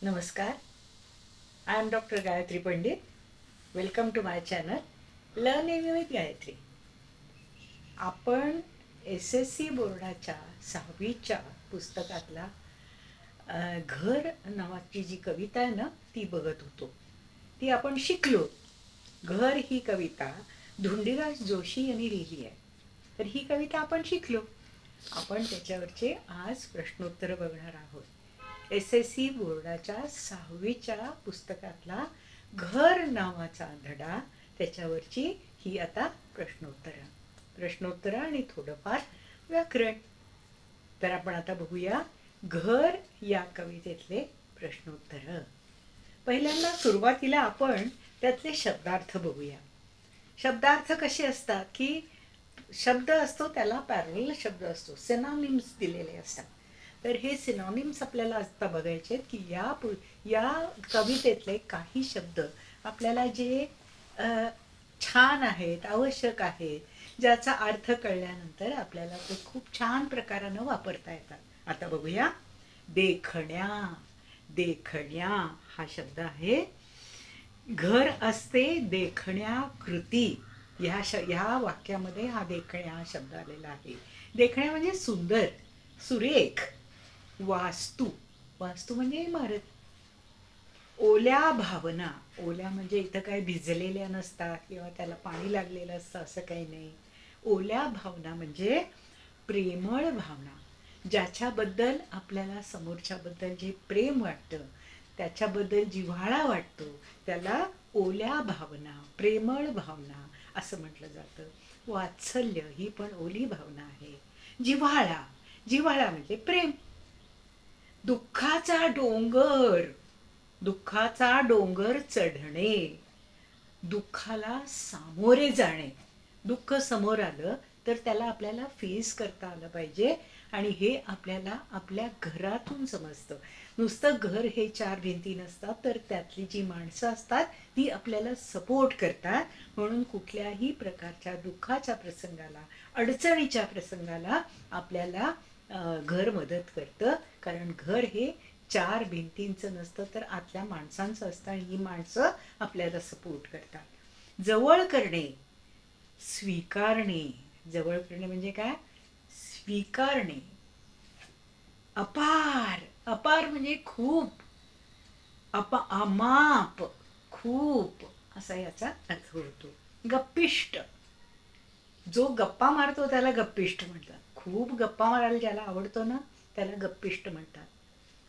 नमस्कार. I am doctor Gayatri Pandit. Welcome to my channel learning with Gayatri. आपण SSC बोर्डाच्या 6वीच्या पुस्तकातला घर नावाची जी कविता आहे ना ती बघत होतो. ती आपण शिकलो. घर ही कविता धुंडीराज जोशी यांनी लिहिली आहे. तर ही कविता आपण शिकलो. आपण त्याच्यावरचे आज प्रश्नोत्तर बघणार आहोत. SSC बोर्डाच्या 6वीच्या पुस्तकातला घर नावाचा धडा, त्याच्यावरची ही आता प्रश्नोत्तर आणि थोडंफार व्याकरण. तर आपण आता बघूया घर या कवितेतले प्रश्नोत्तर. पहिल्यांदा सुरुवातीला आपण त्यातले शब्दार्थ बघूया. शब्दार्थ कसे असतात की शब्द असतो त्याला पॅरलल शब्द असतो, सिनॉनिम्स दिलेले असतात. तर हे सिनॉनिम्स आपल्याला आता बघायचे की या कवितेतले काही शब्द आपल्याला जे छान आहेत, आवश्यक आहेत, ज्याचा अर्थ कळल्यानंतर आपल्याला ते खूप छान प्रकारानं वापरता येतात. आता बघूया. देखण्या. देखण्या हा शब्द आहे. घर असते देखण्या कृती. ह्या वाक्यामध्ये हा देखण्या हा शब्द आलेला आहे. देखण्या म्हणजे सुंदर, सुरेख. वास्तू. वास्तू म्हणजे इमारत. ओल्या भावना. ओल्या म्हणजे इथं काही भिजलेल्या नसतात किंवा त्याला पाणी लागलेलं असतं असं काही नाही. ओल्या भावना म्हणजे प्रेमळ भावना, ज्याच्याबद्दल आपल्याला समोरच्याबद्दल जे प्रेम वाटतं, त्याच्याबद्दल जिव्हाळा वाटतो, त्याला ओल्या भावना, प्रेमळ भावना असं म्हटलं जातं. वात्सल्य ही पण ओली भावना आहे. जिव्हाळा. जिव्हाळा म्हणजे प्रेम. दुःखाचा डोंगर. दुःखाचा डोंगर चढणे. दुःखाला सामोरे जाणे. दुःख समोर आलं तर त्याला आपल्याला फेस करता आलं पाहिजे. आणि हे आपल्याला आपल्या घरातून समजतं. नुसतं घर हे 4 भिंती नसतात, तर त्यातली जी माणसं असतात ती आपल्याला सपोर्ट करतात. म्हणून कुठल्याही प्रकारच्या दुःखाच्या प्रसंगाला, अडचणीच्या प्रसंगाला आपल्याला घर मदत करतं. कारण घर हे 4 भिंतींचं नसतं तर आतल्या माणसांचं असतं आणि ही माणसं आपल्याला सपोर्ट करतात. जवळ करणे. स्वीकारणे. जवळ करणे म्हणजे काय? स्वीकारणे. अपार. अपार म्हणजे खूप. अमाप. खूप असा याचा अर्थ होतो. गप्पिष्ट. जो गप्पा मारतो त्याला गप्पिष्ट म्हणतात. खूप गप्पा मारायला ज्याला आवडतो ना त्याला गप्पिष्ट म्हणतात.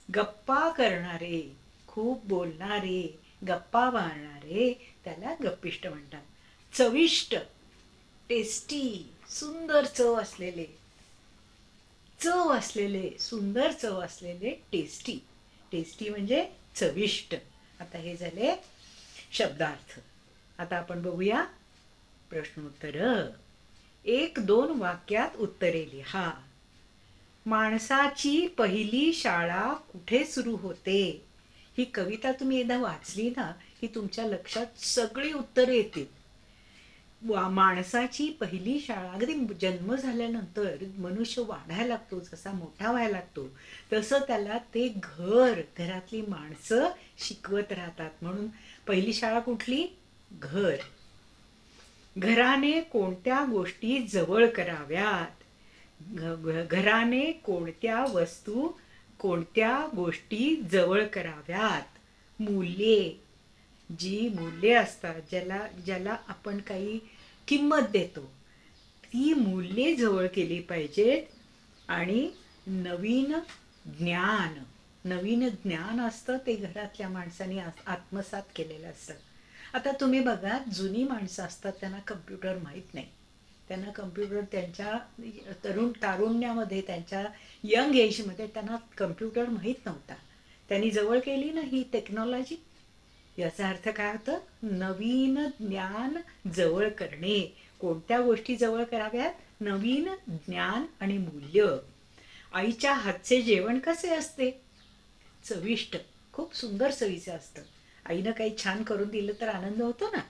गप्पा करणारे, खूप बोलणारे, गप्पा मारणारे त्याला गप्पिष्ट म्हणतात. चविष्ट. टेस्टी. सुंदर चव असलेले. चव असलेले, सुंदर चव असलेले टेस्टी. टेस्टी म्हणजे चविष्ट. आता हे झाले शब्दार्थ. आता आपण बघूया प्रश्नोत्तर. 1-2 वाक्यात उत्तरे लिहा. माणसाची पहिली शाळा कुठे सुरू होते? ही कविता तुम्ही एकदा वाचली ना की तुमच्या लक्षात सगळी उत्तरे येतील. माणसाची पहिली शाळा, अगदी जन्म झाल्यानंतर मनुष्य वाढायला लागतो, जसा मोठा व्हायला लागतो तसं त्याला ते घरातली माणसं शिकवत राहतात. म्हणून पहिली शाळा कुठली? घर. घराने कोणत्या गोष्टी जवळ कराव्यात? घराने कोणत्या वस्तू, कोणत्या गोष्टी जवळ कराव्यात? मूल्ये. जी मूल्ये असतात, ज्याला आपण काही किंमत देतो, ती मूल्ये जवळ केली पाहिजेत. आणि नवीन ज्ञान. नवीन ज्ञान असतं ते घरातल्या माणसांनी आत्मसात केलेलं असतं. आता तुम्ही बघा, जुनी माणसं असतात त्यांना कम्प्युटर माहीत नाही. त्यांना कम्प्युटर त्यांच्या तारुण्यामध्ये, त्यांच्या यंग एजमध्ये त्यांना कम्प्युटर माहीत नव्हता. त्यांनी जवळ केली ना ही टेक्नॉलॉजी. याचा अर्थ काय होतं? नवीन ज्ञान जवळ करणे. कोणत्या गोष्टी जवळ कराव्यात? नवीन ज्ञान आणि मूल्य. आईच्या हातचे जेवण कसे असते? चविष्ट. खूप सुंदर चवीचं असतं. आईनं काही छान करून दिलं तर आनंद होतो ना,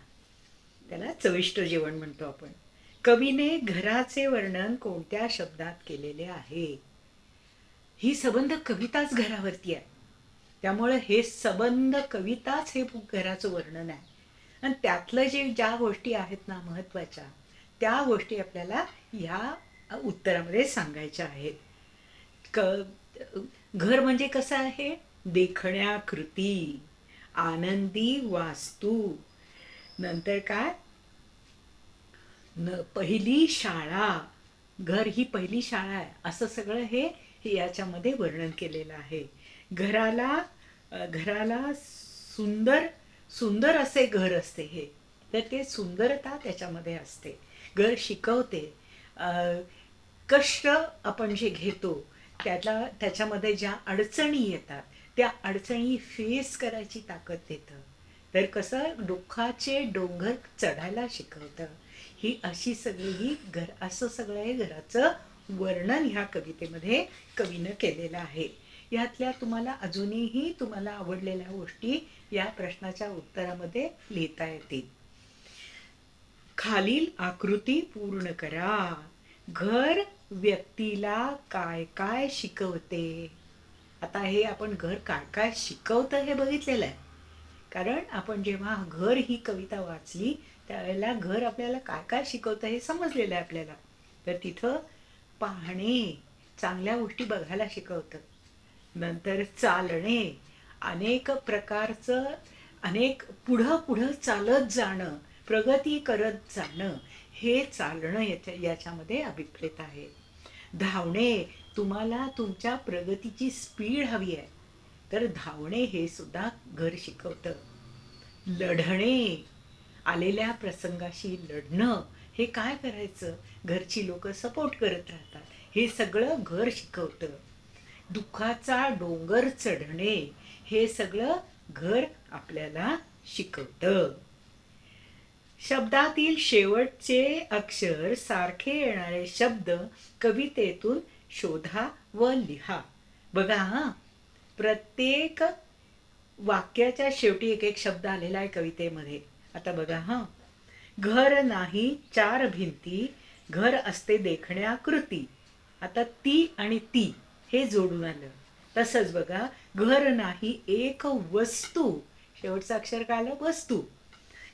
त्याला चविष्ट जेवण म्हणतो आपण. कवीने घराचे वर्णन कोणत्या शब्दात केलेले आहे? ही सबंध कविताच घरावरती आहे. त्यामुळे हे सबंध कविताच हे घराचं वर्णन आहे. आणि त्यातलं ज्या गोष्टी आहेत ना महत्त्वाच्या, त्या गोष्टी आपल्याला ह्या उत्तरामध्ये सांगायच्या आहेत. घर म्हणजे कसं आहे? देखण्या कृती, आनंदी वास्तू, नंतर काय, पहिली शाळा, घर ही पहिली शाळा आहे, असं सगळं हे याच्यामध्ये वर्णन केलेलं आहे. घराला सुंदर सुंदर असे घर असते हे, तर ते सुंदरता त्याच्यामध्ये असते. घर शिकवते. कष्ट आपण जे घेतो त्याच्यामध्ये ज्या अडचणी येतात त्या अडचणी फेस करायची ताकद देतं. तर कसं दुःखाचे डोंगर चढायला शिकवतं. ही अशी सगळी असं सगळं हे घराचं वर्णन ह्या कवितेमध्ये कवीनं केलेलं आहे. यातल्या तुम्हाला अजूनही तुम्हाला आवडलेल्या गोष्टी या प्रश्नाच्या उत्तरामध्ये लिहिता येतील. खालील आकृती पूर्ण करा. घर व्यक्तीला काय काय शिकवते? आता हे आपण घर काय काय शिकवतं हे बघितलेलं आहे. कारण आपण जेव्हा घर ही कविता वाचली त्यावेळेला घर आपल्याला काय काय शिकवतं हे समजलेलं आहे आपल्याला. तर तिथं पाहणे, चांगल्या गोष्टी बघायला शिकवतं. नंतर चालणे, अनेक प्रकारचं, अनेक पुढं चालत जाणं, प्रगती करत जाणं, हे चालणं याच्यामध्ये अभिप्रेत आहे. धावणे, तुम्हाला तुमच्या प्रगतीची स्पीड हवी आहे, तर धावणे हे सुद्धा घर शिकवतं. लढणे, आलेल्या प्रसंगाशी लढणं, हे काय करायचं, घरची लोक सपोर्ट करत राहतात, हे सगळं घर शिकवतं. दुःखाचा डोंगर चढणे, हे सगळं घर आपल्याला शिकवतं. शब्दातील शेवटचे अक्षर सारखे येणारे शब्द कवितेतून शोधा व लिहा. बघा हा, प्रत्येक वाक्याच्या शेवटी एक एक शब्द आलेला आहे कवितेमध्ये. आता बघा हा, घर नाही चार भिंती, घर असते देखण्या कृती. आता ती आणि ती हे जोडून आलं. तसंच बघा, घर नाही एक वस्तू, शेवटचं अक्षर काय आलं? वस्तू.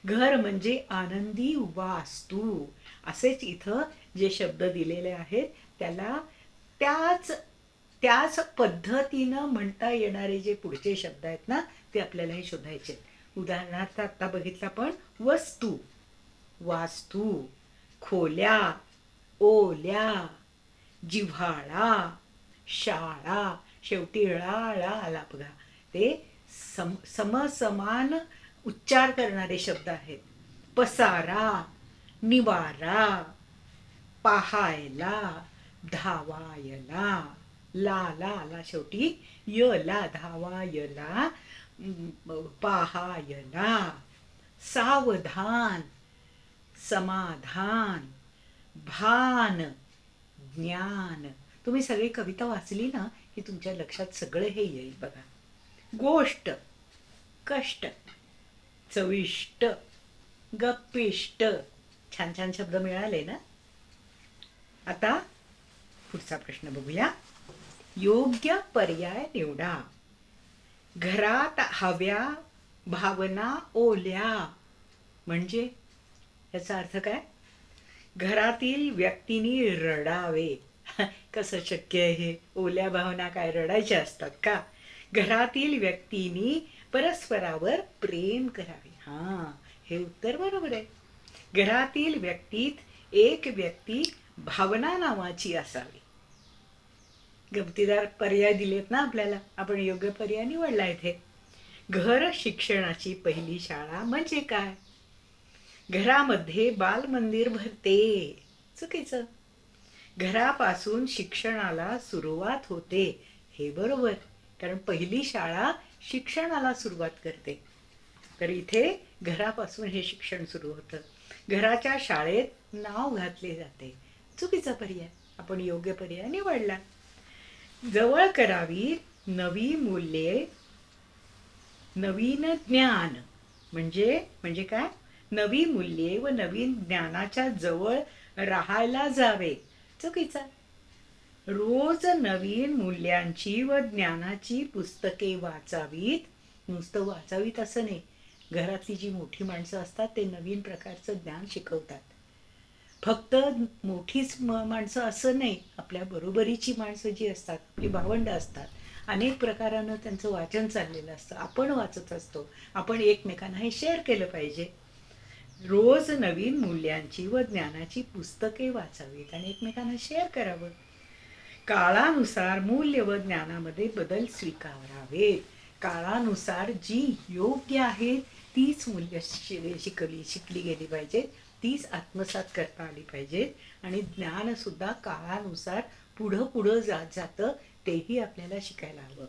घर म्हणजे आनंदी वास्तू. असेच इथं जे शब्द दिलेले आहेत त्याला त्याच पद्धतीनं म्हणता येणारे जे पुढचे शब्द आहेत ना, ते आपल्याला हे शोधायचे. उदाहरणार्थ आता बघितलं आपण, वस्तू, वास्तू, खोल्या, ओल्या, जिव्हाळा, शाळा, शेवटी ळा आला बघा. ते समसमान उच्चार करणारे शब्द आहेत. पसारा, निवारा, पाहायला, धावायला, ला शेवटी यला, धावायला, पाहायला, सावधान, समाधान, भान, ज्ञान. तुम्ही सगळी कविता वाचली ना की तुमच्या लक्षात सगळं हे येईल बघा. गोष्ट, कष्ट, चविष्ट, गप्पिष्ट, छान छान शब्द मिळाले ना. आता पुढचा प्रश्न बघूया. योग्य पर्याय निवडा. घरात हव्या भावना ओल्या, म्हणजे याचा अर्थ काय? घरातील व्यक्तींनी रडावे. कसं शक्य आहे हे? ओल्या भावना काय रडायच्या असतात का? घरातील व्यक्तींनी परस्परावर प्रेम करावे. हा, हे उत्तर बरोबर आहे. घरातील व्यक्तीत एक व्यक्ती भावना नावाची असावी. गमतीदार पर्याय दिलेत ना आपल्याला, आपण योग्य पर्याय निवडला इथे. घर शिक्षणाची पहिली शाळा म्हणजे काय? घरामध्ये बालमंदिर भरते. चुकीचं. घरापासून शिक्षणाला सुरुवात होते, हे बरोबर, कारण पहिली शाळा शिक्षणाला सुरुवात करते. तर इथे घरापासून हे शिक्षण सुरू होतं. घराच्या शाळेत नाव घातले जाते. चुकीचा पर्याय, आपण योग्य पर्याय निवडला. जवळ करावी नवी मूल्ये, नवीन ज्ञान, म्हणजे काय? नवी मूल्ये व नवीन ज्ञानाच्या जवळ राहायला जावे. चुकीचा. रोज नवीन मूल्यांची व ज्ञानाची पुस्तके वाचावीत. नुसतं वाचावीत असं नाही, घरातली जी मोठी माणसं असतात ते नवीन प्रकारचं ज्ञान शिकवतात. फक्त मोठीच माणसं असं नाही, आपल्या बरोबरीची माणसं जी असतात, आपली भावंड असतात, अनेक प्रकारानं त्यांचं वाचन चाललेलं असतं, आपण वाचत असतो. आपण एकमेकांना हे शेअर केलं पाहिजे. रोज नवीन मूल्यांची व ज्ञानाची पुस्तके वाचावीत आणि एकमेकांना शेअर करावं. काळानुसार मूल्य व ज्ञानामध्ये बदल स्वीकारावेत. काळानुसार जी योग्य आहेत तीच मूल्य शिकली गेली पाहिजेत, तीच आत्मसात करता आली पाहिजेत. आणि ज्ञानसुद्धा काळानुसार पुढं पुढं जात जातं, तेही आपल्याला शिकायला हवं.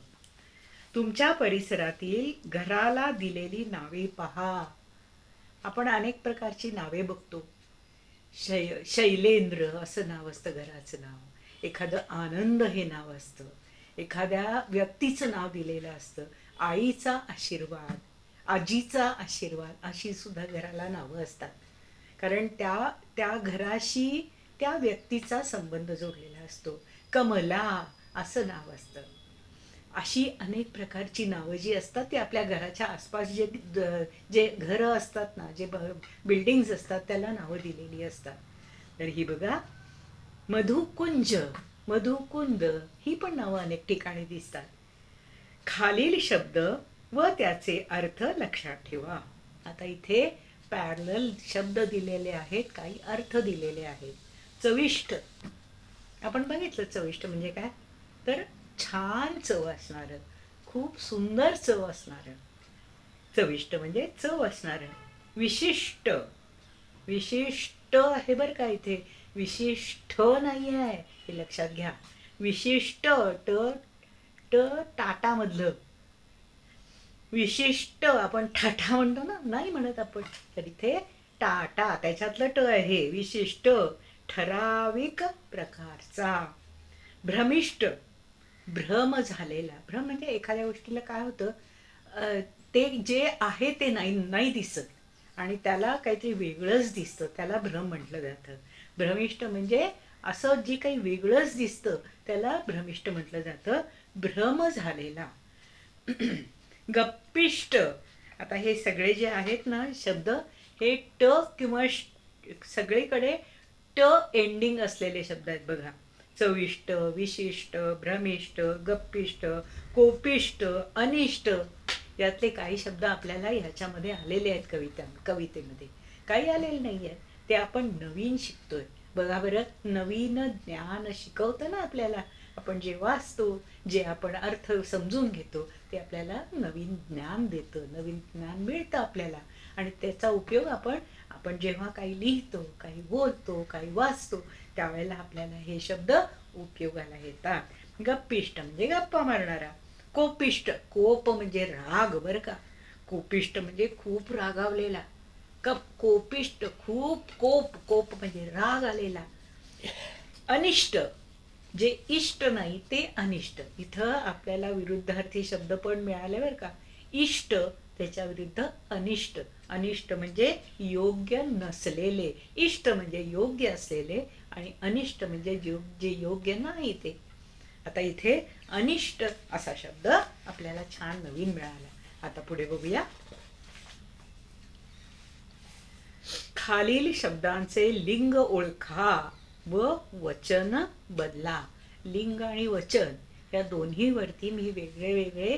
तुमच्या परिसरातील घराला दिलेली नावे पहा. आपण अनेक प्रकारची नावे बघतो. शैलेंद्र असं नाव असतं घराचं नाव, एखादं आनंद हे नाव असतं, एखाद्या व्यक्तीचं नाव दिलेलं असतं, आईचा आशीर्वाद, आजीचा आशीर्वाद, अशी सुद्धा घराला नावं असतात. कारण त्या त्या घराशी त्या व्यक्तीचा संबंध जोडलेला असतो. कमला असं नाव असतं. अशी अनेक प्रकारची नावं जी असतात ती आपल्या घराच्या आसपास जे घरं असतात ना, जे बिल्डिंग्स असतात त्याला नावं दिलेली असतात. तर ही बघा, मधुकुंज, मधुकुंद, ही पण नावं अनेक ठिकाणी दिसतात. खालील शब्द व त्याचे अर्थ लक्षात ठेवा. आता इथे पॅरलल शब्द दिलेले आहेत, काही अर्थ दिलेले आहेत. चविष्ट, आपण बघितलं चविष्ट म्हणजे काय, तर छान चव असणारं, खूप सुंदर चव असणारं. चविष्ट म्हणजे चव असणारं. विशिष्ट, विशिष्ट आहे बरं का, इथे विशिष्ट नाही आहे, हे लक्षात घ्या. विशिष्ट, ट ट टाटामधलं. विशिष्ट आपण टाटा म्हणतो ना, नाही म्हणत आपण, तर इथे टाटा त्याच्यातलं ट आहे. विशिष्ट, ठराविक प्रकारचा. भ्रमिष्ट, भ्रम झालेला. भ्रम म्हणजे एखाद्या गोष्टीला काय होतं, ते जे आहे ते नाही नाही दिसत आणि त्याला काहीतरी वेगळंच दिसतं, त्याला भ्रम म्हटलं जातं. भ्रमिष्ट म्हणजे असं जे काही वेगळंच दिसतं त्याला भ्रमिष्ट म्हटलं जातं. भ्रम झालेला. गप्पिष्ट, आता हे सगळे जे आहेत ना शब्द, हे ट किंवा सगळीकडे ट एंडिंग असलेले शब्द आहेत बघा. चविष्ट, विशिष्ट, भ्रमिष्ट, गप्पिष्ट, कोपिष्ट, अनिष्ट, यातले काही शब्द आपल्याला ह्याच्यामध्ये आलेले आहेत कवितेमध्ये. काही आलेले नाही आहेत, ते आपण नवीन शिकतोय. बघा बरं, नवीन ज्ञान शिकवतं ना आपल्याला. आपण जे वाचतो, जे आपण अर्थ समजून घेतो, ते आपल्याला नवीन ज्ञान देतं, नवीन ज्ञान मिळतं आपल्याला. आणि त्याचा उपयोग आपण आपण जेव्हा काही लिहितो, काही बोलतो, काही वाचतो, त्यावेळेला आपल्याला हे शब्द उपयोगाला येतात. गप्पिष्ट म्हणजे गप्पा मारणारा. कोपिष्ट, कोप म्हणजे राग बरं का. कोपिष्ट म्हणजे खूप रागावलेला. कोपिष्ट खूप कोप, कोप म्हणजे राग आलेला. अनिष्ट, जे इष्ट नाही ते अनिष्ट. इथं आपल्याला विरुद्धार्थी शब्द पण मिळाले बरं का. इष्ट त्याच्या विरुद्ध अनिष्ट. अनिष्ट म्हणजे योग्य नसलेले, इष्ट म्हणजे योग्य असलेले, आणि अनिष्ट म्हणजे जे योग्य नाही ते. आता इथे अनिष्ट असा शब्द आपल्याला छान नवीन मिळाला. आता पुढे बघूया. खालील शब्दांचे लिंग ओळखा व वचन बदला. लिंग आणि वचन या दोन्हीवरती मी वेगळे वेगळे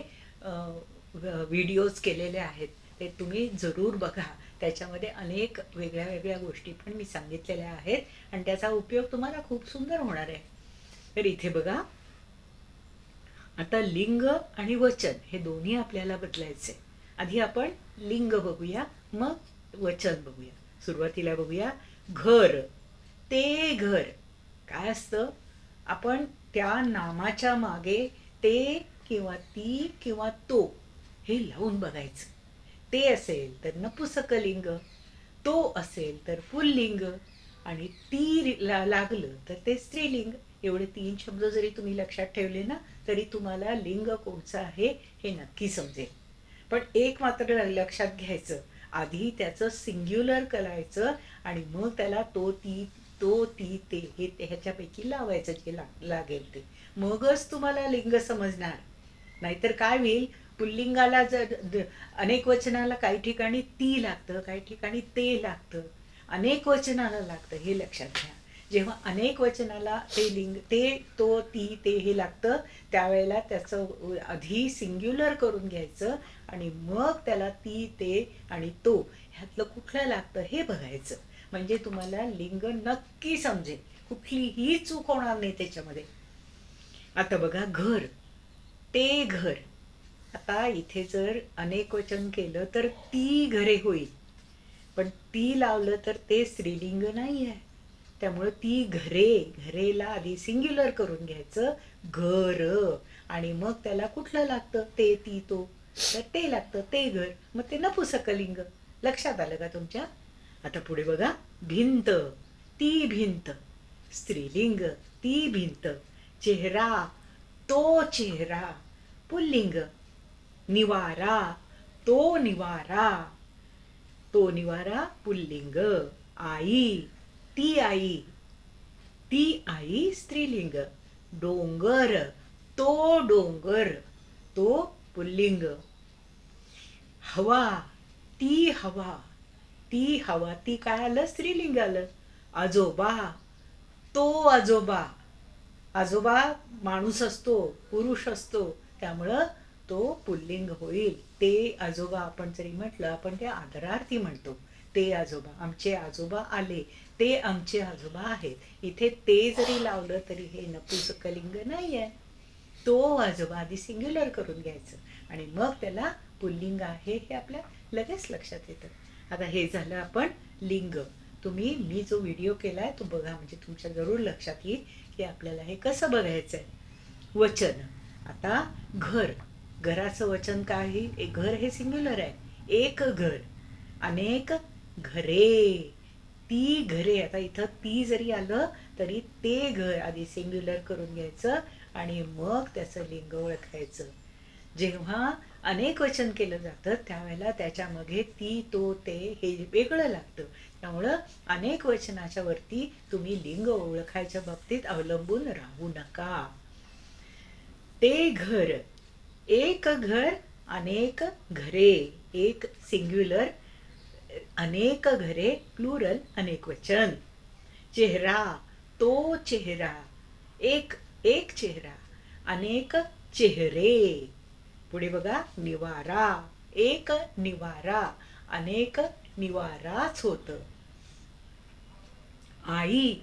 व्हिडिओज केलेले आहेत, ते तुम्ही जरूर बघा. त्याच्यामध्ये अनेक वेगळ्या वेगळ्या गोष्टी पण मी सांगितलेल्या आहेत आणि त्याचा उपयोग तुम्हाला खूप सुंदर होणार आहे. तर इथे बघा, आता लिंग आणि वचन हे दोन्ही आपल्याला बदलायचे. आधी आपण लिंग बघूया, मग वचन बघूया. सुरुवातीला बघूया घर. ते घर काय असतं, आपण त्या नामाच्या मागे ते किंवा ती किंवा तो हे लावून बघायचं. ते असेल तर नपुसकलिंग, तो असेल तर पुल्लिंग, आणि ती लागलं तर ते स्त्रीलिंग. एवढे 3 शब्द जरी तुम्ही लक्षात ठेवले ना, तरी तुम्हाला लिंग कोणचं आहे हे नक्की समजेल. पण एक मात्र लक्षात घ्यायचं, आधी त्याचं सिंग्युलर करायचं आणि मग त्याला तो ती तो ती ते हे ह्याच्यापैकी लावायचं जे लागेल ते, मगच तुम्हाला लिंग समजणार. नाहीतर काय होईल, पुल्लिंगाला अनेक वचनाला काही ठिकाणी ती लागतं, काही ठिकाणी ते लागतं, अनेक वचनाला लागतं. हे लक्षात घ्या. जेव्हा अनेक वचनाला ते लिंग ते तो ती ते हे लागतं, त्यावेळेला त्याचं आधी सिंग्युलर करून घ्यायचं आणि मग त्याला ती ते आणि तो ह्यातलं कुठलं लागतं हे बघायचं. म्हणजे तुम्हाला लिंग नक्की समजेल, कुठलीही चूक होणार नाही त्याच्यामध्ये. आता बघा, घर, ते घर. आता इथे जर अनेक वचन केलं तर ती घरे होईल, पण ती लावलं तर ते स्त्रीलिंग नाही आहे. त्यामुळं ती घरे, घरेला आधी सिंग्युलर करून घ्यायचं, घर, आणि मग त्याला कुठलं लागतं, ते ती तो, तर ते लागतं ते घर, मग ते नपुसकलिंग. लक्षात आलं का तुमच्या? आता पुढे बघा, भिंत, ती भिंत, स्त्रीलिंग, ती भिंत. चेहरा, तो चेहरा, पुल्लिंग. निवारा, तो निवारा, तो निवारा पुल्लिंग. आई, ती आई, ती आई स्त्रीलिंग. डोंगर, तो डोंगर, तो पुल्लिंग. हवा, ती हवा, ती हवा, ती काय आलं, स्त्रीलिंग आलं. आजोबा, तो आजोबा, आजोबा माणूस असतो, पुरुष असतो, त्यामुळं तो पुल्लिंग होईल. ते आजोबा आपण जरी म्हटलं, आपण ते आदरार्थी म्हणतो. ते आजोबा, आमचे आजोबा आले, ते आमचे आजोबा आहेत. इथे ते जरी लावलं तरी हे नपुसकलिंग नाही आहे. तो आजोबा आधी सिंग्युलर करून घ्यायचं आणि मग त्याला पुल्लिंग आहे हे आपल्या लगेच लक्षात येतं. आता हे झालं आपण लिंग. तुम्ही मी जो व्हिडिओ केलाय तो बघा, म्हणजे तुमच्या जरूर लक्षात येईल की आपल्याला हे कसं बघायचं आहे. वचन, आता घर, घराचं वचन काय? एक घर हे सिंग्युलर आहे, एक घर, अनेक घरे, ती घरे. आता इथं ती जरी आलं तरी ते घर आधी सिंग्युलर करून घ्यायचं आणि मग त्याचं लिंग ओळखायचं. जेव्हा अनेक वचन केलं जातं त्यावेळेला त्याच्यामध्ये ती तो ते हे वेगळं लागतं. त्यामुळं अनेक वचनाच्या वरती तुम्ही लिंग ओळखायच्या बाबतीत अवलंबून राहू नका. ते घर, एक घर, अनेक घरे, एक सिंग्युलर, अनेक घरे प्लुरल, अनेक वचन. चेहरा, तो चेहरा, एक एक चेहरा, अनेक चेहरे. पुढे बघा, निवारा, एक निवारा, अनेक निवाराच होतं. आई,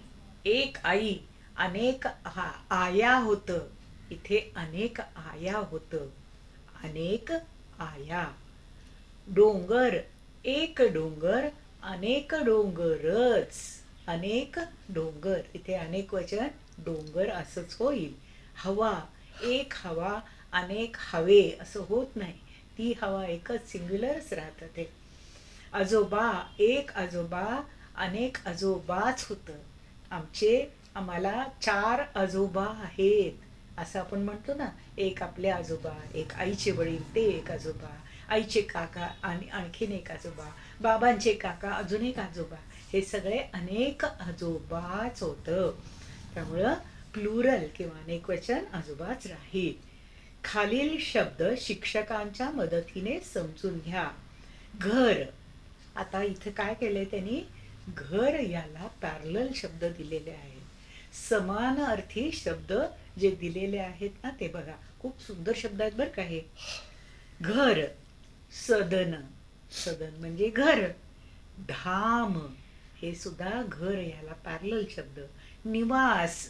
एक आई, अनेक आया होतं, इथे अनेक आया होतं, अनेक आया. डोंगर, एक डोंगर, अनेक डोंगरच, अनेक डोंगर, इथे अनेक वचन डोंगर असंच होईल. हवा, एक हवा, अनेक हवे असं होत नाही, ती हवा एकच सिंग्युलरच राहतं ते. आजोबा, एक आजोबा, अनेक आजोबाच होतं. आम्हाला 4 आजोबा आहेत असं आपण म्हणतो ना. एक आपले आजोबा, एक आईचे वडील ते एक आजोबा, आईचे काका आणि आणखीन एक आजोबा, बाबांचे काका अजून एक आजोबा, हे सगळे अनेक आजोबाच होतं. त्यामुळं प्लुरल किंवा अनेक वचन आजोबाच राहील. खालील शब्द शिक्षकांच्या मदतीने समजून घ्या. घर, आता इथे काय केलंय त्यांनी, घर याला पॅरलल शब्द दिलेले आहेत. समान अर्थी शब्द जे दिलेले आहेत ना ते बघा, खूप सुंदर शब्द आहेत बरं का हे. घर, सदन, सदन म्हणजे घर. धाम, हे सुद्धा घर याला पॅरलल शब्द. निवास,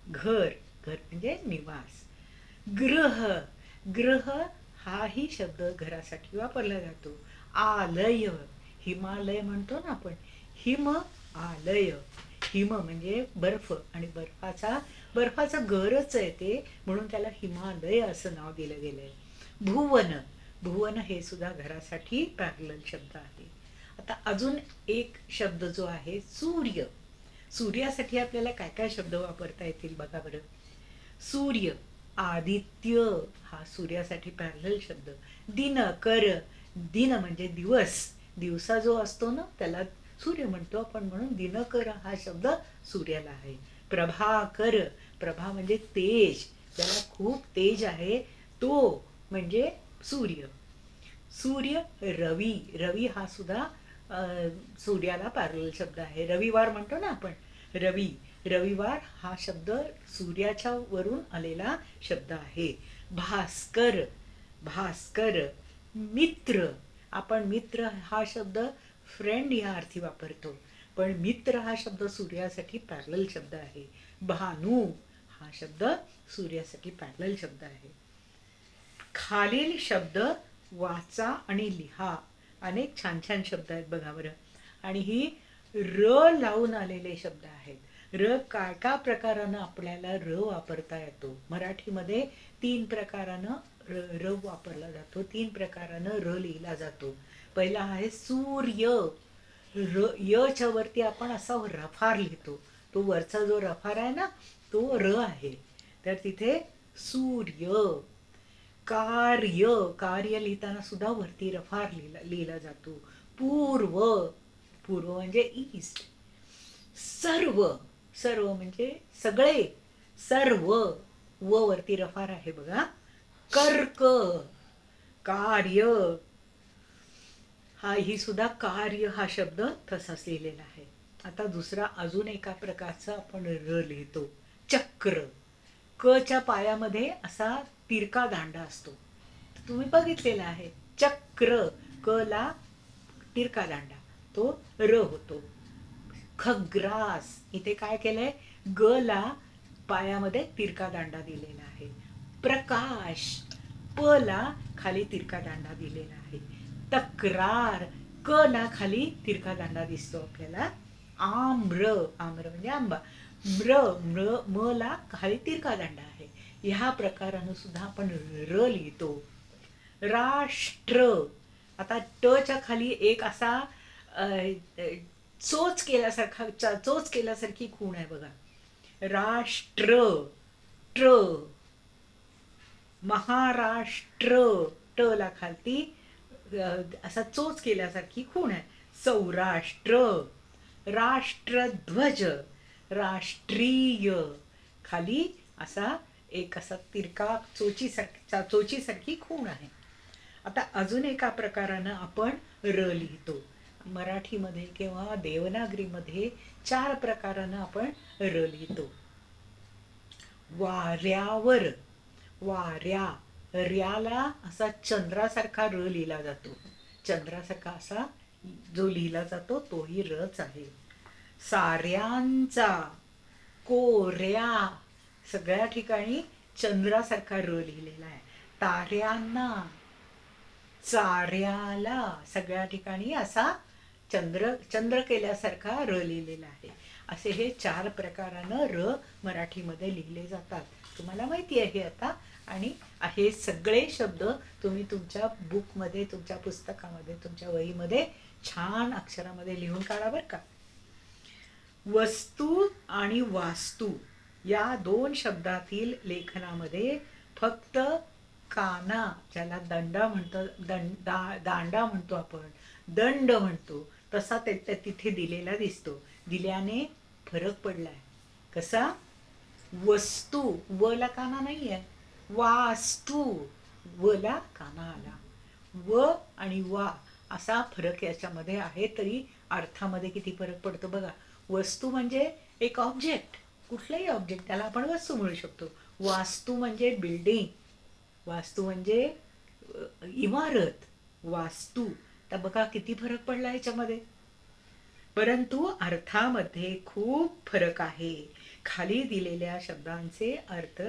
घर, घर म्हणजे निवास. गृह, गृह हाही शब्द घरासाठी वापरला जातो. आलय, हिमालय म्हणतो ना आपण, हिम आलय, हिम म्हणजे बर्फ आणि बर्फाचं घरच आहे ते, म्हणून त्याला हिमालय असं नाव दिलं गेलंय. भुवन, भुवन हे सुद्धा घरासाठी पॅरलल शब्द आहे. आता अजून एक शब्द जो आहे सूर्य. सूर्यासाठी आपल्याला काय काय शब्द वापरता येतील बघा बरं. सूर्य, आदित्य हा सूर्यासाठी पॅरलल शब्द. दिनकर, दिन म्हणजे दिवस, दिवसा जो असतो ना त्याला सूर्य म्हणतो आपण, म्हणून दिनकर हा शब्द सूर्याला आहे. प्रभाकर, प्रभा म्हणजे तेज, ज्याला खूप तेज आहे तो म्हणजे सूर्य. सूर्य, रवी, रवी हा सुद्धा सूर्याला पॅरलल शब्द आहे. रविवार म्हणतो ना आपण, रवी, रविवार हा शब्द सूर्याच्या वरून आलेला शब्द आहे. भास्कर, भास्कर, मित्र, आपण मित्र हा शब्द फ्रेंड या अर्थी वापरतो, पण मित्र हा शब्द सूर्यासाठी पॅरलल शब्द आहे. भानू हा शब्द सूर्यासाठी पॅरलल शब्द आहे. खालील शब्द वाचा आणि लिहा. अनेक छान छान शब्द आहेत बघा बरं. आणि ही र लावून आलेले शब्द आहेत. र काय का प्रकारानं आपल्याला र वापरता येतो. मराठीमध्ये 3 प्रकारानं र वापरला जातो, 3 प्रकारानं र लिहिला जातो. पहिला आहे सूर्य. र यच्या वरती आपण असा रफार लिहितो, तो वरचा जो रफार आहे ना तो र आहे, तर तिथे सूर्य. कार्य, कार्य लिहिताना सुद्धा वरती रफार लिहिला जातो. पूर्व, पूर्व म्हणजे ईस्ट. सर्व, सर्व म्हणजे सगळे, सर्व, व वरती रफार आहे बघा. कर्क, कार्य, हा ही सुद्धा कार्य हा शब्द तसाच लिहिलेला आहे. आता दुसरा अजून एका प्रकारचा आपण र लिहितो, चक्र. क च्या पायामध्ये असा तिरका दांडा असतो, तुम्ही बघितलेला आहे. चक्र, क ला तिरका दांडा, तो र होतो. खग्रास, इथे काय केलंय, ग ला पायामध्ये तिरका दांडा दिलेला आहे. प्रकाश, प ला खाली तिरका दांडा दिलेला आहे. तक्रार, क ला खाली तिरका दांडा दिसतो आपल्याला. आम्र, आम्र म्हणजे आंबा. म्र, म्र, म ला खाली तिरका दांडा आहे. ह्या प्रकारानं सुद्धा आपण र लिहितो. राष्ट्र, आता ट च्या खाली एक असा चोच केल्यासारखा, चोच केल्यासारखी खूण आहे बघा. राष्ट्र, ट्र. महाराष्ट्र, ट ला खालती असा चोच केल्यासारखी खूण आहे. सौराष्ट्र, राष्ट्रध्वज, राष्ट्रीय, खाली असा एक असा तिरका चोचीसारखी खूण आहे. आता अजून एका प्रकारानं आपण र लिहितो. मराठीमध्ये किंवा देवनागरीमध्ये 4 प्रकारानं आपण र लिहितो. वाऱ्यावर, वाऱ्या, र्याला असा चंद्रासारखा र लिहिला जातो, चंद्रासारखा असा जो लिहिला जातो तोही रच आहे. साऱ्यांचा, कोऱ्या, सगळ्या ठिकाणी चंद्रासारखा र लिहिलेला आहे. ताऱ्यांना, चाऱ्याला, सगळ्या ठिकाणी असा चंद्र केल्यासारखा र लिहिलेला आहे. असे हे 4 प्रकारानं र मराठीमध्ये लिहिले जातात. तुम्हाला माहिती आहे आता. आणि हे सगळे शब्द तुम्ही तुमच्या बुकमध्ये, तुमच्या पुस्तकामध्ये, तुमच्या वहीमध्ये छान अक्षरामध्ये लिहून काढा बरं का. वस्तू आणि वास्तू या 2 शब्दातील लेखनामध्ये फक्त काना, ज्याला दंडा म्हणतो, दांडा म्हणतो आपण, दंड म्हणतो, तसा तिथे दिलेला दिसतो. दिल्याने फरक पडलाय. कसा? वस्तू, व ला काना नाही आहे. वास्तू, व ला काना आला. व आणि वा असा फरक याच्यामध्ये आहे, तरी अर्थामध्ये किती फरक पडतो बघा. वस्तू म्हणजे एक ऑब्जेक्ट, कुठलाही ऑब्जेक्ट, त्याला आपण वस्तू म्हणू शकतो. वास्तू म्हणजे बिल्डिंग, वास्तू म्हणजे इमारत, वास्तू. तर बघा किती फरक पडला याच्यामध्ये. परंतु अर्थामध्ये खूप फरक आहे. खाली दिलेल्या शब्दांचे अर्थ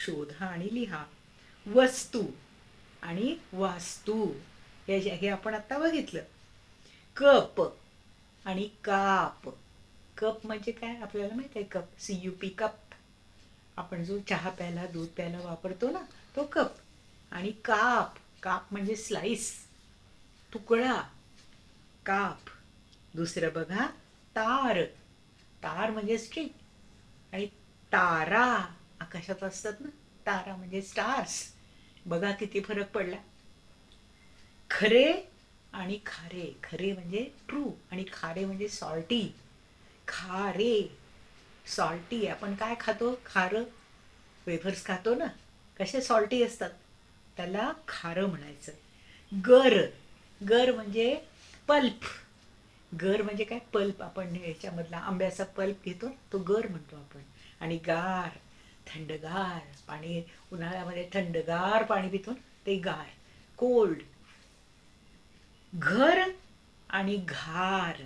शोधा आणि लिहा. वस्तू आणि वास्तू हे आपण आता बघितलं. कप आणि काप. कप म्हणजे काय आपल्याला माहित आहे, कप, CUP, कप. आपण जो चहा प्यायला, दूध प्यायला वापरतो ना, तो कप. आणि काप, काप म्हणजे स्लाइस, तुकडा, काप. दुसरं बघा, तार, तार म्हणजे स्ट्रिंग. आणि तारा, आकाशात असतात ना, तारा म्हणजे स्टार्स. बघा किती फरक पडला. खरे आणि खारे. खरे म्हणजे ट्रू आणि खारे म्हणजे सॉल्टी. खारे, सॉल्टी. आपण काय खातो? खारं वेफर्स खातो ना, कसे सॉल्टी असतात, त्याला खारं म्हणायचं. गर, गर म्हणजे पल्प. गर म्हणजे काय? पल्प. आपण याच्यामधला आंब्याचा पल्प घेतो तो गर म्हणतो आपण. आणि गार, थंडगार पाणी. उन्हाळ्यामध्ये थंडगार पाणी पितो ते गार, कोल्ड. घर आणि घार.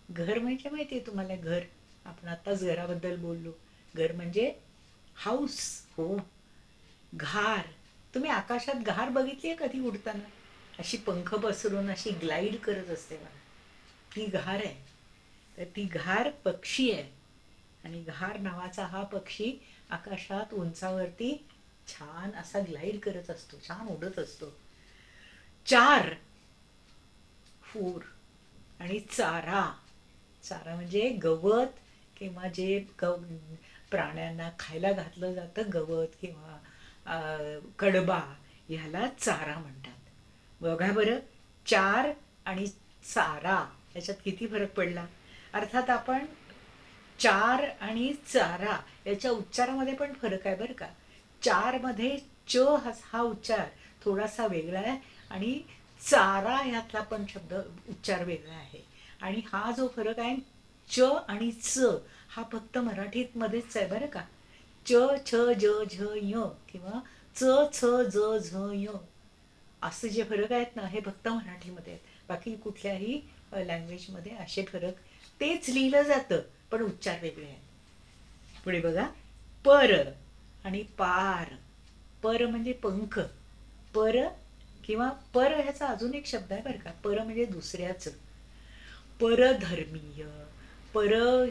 घर म्हणजे माहिती आहे तुम्हाला? घर, आपण आताच घराबद्दल बोललो. घर म्हणजे हाऊस, हो. घार, तुम्ही आकाशात घार बघितली आहे कधी उडताना? अशी पंख पसरून अशी ग्लाईड करत असते बघा, ती घार आहे. तर ती घार पक्षी आहे. आणि घार नावाचा हा पक्षी आकाशात उंचावरती छान असा ग्लाईड करत असतो, छान उडत असतो. चार, फूर. आणि चारा. चारा म्हणजे गवत किंवा जे प्राण्यांना खायला घातलं जातं, गवत किंवा कडबा, ह्याला चारा म्हणतात. बघा बरं, चार आणि चारा याच्यात किती फरक पडला. अर्थात आपण चार आणि चारा याच्या उच्चारामध्ये पण फरक आहे बरं का. चार मध्ये च हा उच्चार थोडासा वेगळा आहे आणि चारा ह्यातला पण शब्द उच्चार वेगळा आहे. आणि हा जो फरक आहे च आणि च, हा फक्त मराठीत मध्येच आहे बरं का. च छ ज झ य किंवा च छ ज झ य, असे जे फरक आहेत ना, हे फक्त मराठीमध्ये आहेत. बाकी कुठल्याही लँग्वेजमध्ये असे फरक, तेच लिहिलं जातं पण उच्चार वेगळे आहेत. पुढे बघा, पर आणि पार. पर म्हणजे पंख. पर किंवा पर ह्याचा अजून एक शब्द आहे बरं का. पर म्हणजे दुसऱ्याचं. परधर्मीय, पर,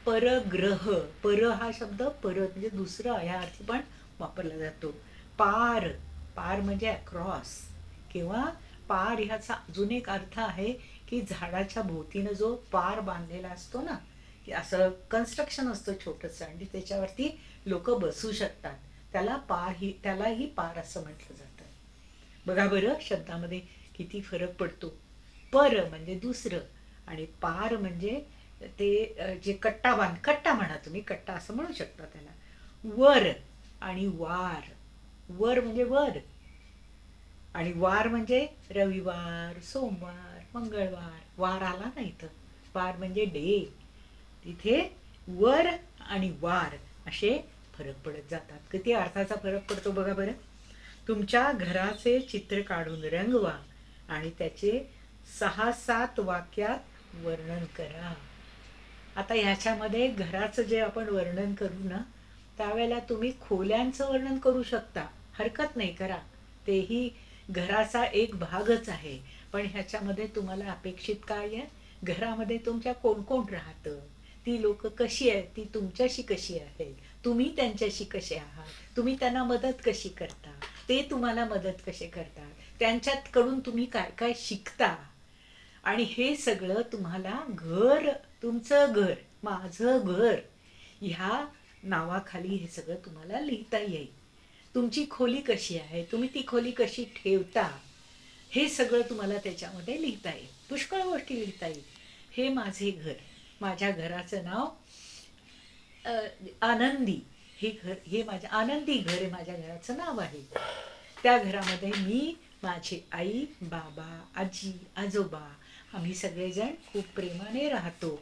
परग्रह. पर हा शब्द परत म्हणजे दुसरं ह्या अर्थी पण वापरला जातो. पार, पार म्हणजे अक्रॉस. किंवा पार ह्याचा अजून एक अर्थ आहे की झाडाच्या भोवतीनं जो पार बांधलेला असतो ना, की असं कन्स्ट्रक्शन असतं छोटंसं आणि त्याच्यावरती लोक बसू शकतात, त्याला पार, ही त्यालाही पार असं म्हटलं जातं. बघा बरं, शब्दामध्ये किती फरक पडतो. पर म्हणजे दुसरं आणि पार म्हणजे ते जे कट्टा म्हणा तुम्ही, कट्टा असं म्हणू शकता त्याला. वर आणि वार. वर म्हणजे वर आणि वार म्हणजे रविवार, सोमवार, मंगळवार. वार आला ना इथं, वार म्हणजे डे. तिथे वर आणि वार असे फरक पडत जातात. किती अर्थाचा फरक पडतो बघा बरं. तुमच्या घराचे चित्र काढून रंगवा आणि त्याचे 6-7 वाक्यात वर्णन करा. आता ह्याच्यामध्ये घराचं जे आपण वर्णन करू ना, त्यावेळेला तुम्ही खोल्यांचं वर्णन करू शकता, हरकत नाही, करा. तेही घराचा एक भागच आहे. पण ह्याच्यामध्ये तुम्हाला अपेक्षित काय आहे? घरामध्ये तुमच्या कोण कोण राहतं, ती लोक कशी आहेत, ती तुमच्याशी कशी आहेत, तुम्ही त्यांच्याशी कसे आहात, तुम्ही त्यांना मदत कशी करता, ते तुम्हाला मदत कसे करतात, त्यांच्याकडून तुम्ही काय काय शिकता. आणि हे सगळं तुम्हाला घर, तुमचं घर, माझं घर ह्या नावाखाली हे सगळं तुम्हाला लिहिता येईल. तुमची खोली कशी आहे, तुम्ही ती खोली कशी ठेवता, हे सगळं तुम्हाला त्याच्यामध्ये लिहिता येईल. पुष्कळ गोष्टी लिहिता येईल. हे माझे घर, माझ्या घराचं नाव आनंदी. हे घर, हे माझ्या आनंदी घर हे माझ्या घराचं नाव आहे. त्या घरामध्ये मी, माझी आई, बाबा, आजी, आजोबा, आम्ही सगळेजण खूप प्रेमाने राहतो.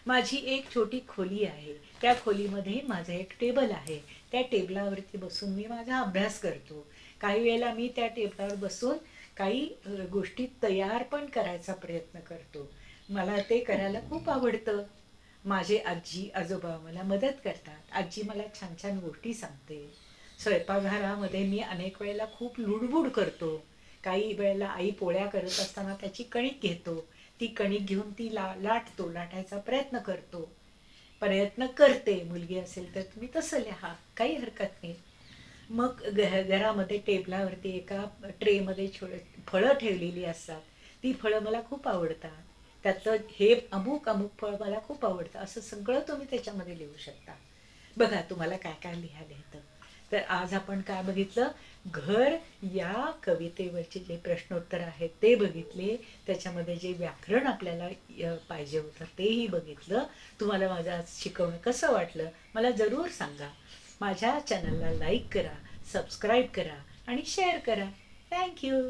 माझी एक छोटी खोली आहे, त्या खोलीमध्ये माझं एक टेबल आहे. त्या टेबलावरती बसून मी माझा अभ्यास करतो. काही वेळेला मी त्या टेबलावर बसून काही गोष्टी तयार पण करायचा प्रयत्न करतो. मला ते करायला खूप आवडतं. माझे आजी आजोबा मला मदत करतात. आजी मला छान छान गोष्टी सांगते. स्वयंपाकघरामध्ये मी अनेक वेळेला खूप लुडबुड करतो. काही वेळेला आई पोळ्या करत असताना त्याची कणिक घेतो, ती कणिक घेऊन ती लाटतो, लाटायचा प्रयत्न करतो, प्रयत्न करते. मुलगी असेल तर तुम्ही तसं लिहा, काही हरकत नाही. मग घरामध्ये टेबलावरती एका ट्रेमध्ये फळं ठेवलेली असतात. ती फळं मला खूप आवडतात. त्यातलं हे अमुक अमुक फळ मला खूप आवडतं, असं सगळं तुम्ही त्याच्यामध्ये लिहू शकता. बघा तुम्हाला काय काय लिहायला येतं. तर आज आपण काय बघितलं, घर या कवितेवरचे जे प्रश्नोत्तर आहेत ते बघितले, त्याच्यामध्ये जे व्याकरण आपल्याला पाहिजे होतं तेही बघितलं. तुम्हाला माझं आज शिकवणं कसं वाटलं मला जरूर सांगा. माझ्या चॅनलला लाईक करा, सबस्क्राईब करा आणि शेअर करा. थँक्यू.